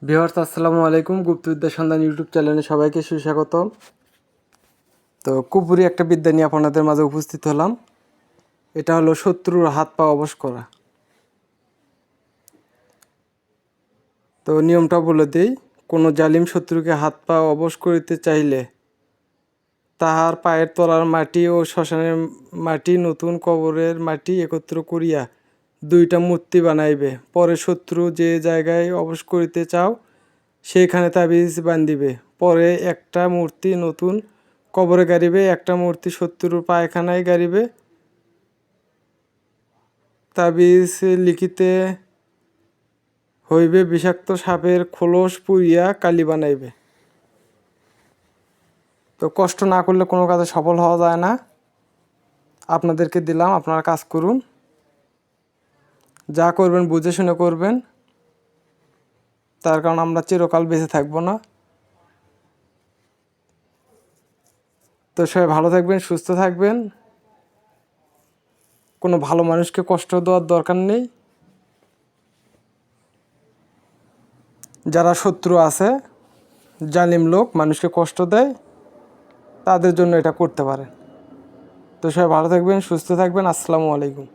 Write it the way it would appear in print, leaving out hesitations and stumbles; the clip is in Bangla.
ভিউয়ার্স আসসালামু আলাইকুম। গুপ্তবিদ্যা সন্ধান ইউটিউব চ্যানেলে সবাইকে সুস্বাগতম। তো কুপুরি একটা বিদ্যা নিয়ে আপনাদের মাঝে উপস্থিত হলাম। এটা হলো শত্রুর হাত পা অবশ করা। তো নিয়মটা বলে দিই, কোনো জালিম শত্রুকে হাত পা অবশ করিতে চাইলে তাহার পায়ের তলার মাটি ও শ্মশানের মাটি, নতুন কবরের মাটি একত্র করিয়া দুইটা মূর্তি বানাইবে। পরে শত্রু যে জায়গায় অবশ করিতে চাও সেইখানে তাবিজ বান্ধিবে। পরে একটা মূর্তি নতুন কবরে গাড়িবে, একটা মূর্তি শত্রুর পায়খানায় গাড়িবে। তাবিজ লিখিতে হইবে বিষাক্ত সাপের খোলস পুড়িয়া কালি বানাইবে। তো কষ্ট না করলে কোনো কাজে সফল হওয়া যায় না। আপনাদেরকে দিলাম, আপনারা কাজ করুন। যা করবেন বুঝে শুনে করবেন, তার কারণ আমরা চিরকাল বেঁচে থাকবো না। তো সবাই ভালো থাকবেন, সুস্থ থাকবেন। কোনো ভালো মানুষকে কষ্ট দেওয়ার দরকার নেই। যারা শত্রু আছে, জালিম লোক মানুষকে কষ্ট দেয়, তাদের জন্য এটা করতে পারেন। তো সবাই ভালো থাকবেন, সুস্থ থাকবেন। আসসালামু আলাইকুম।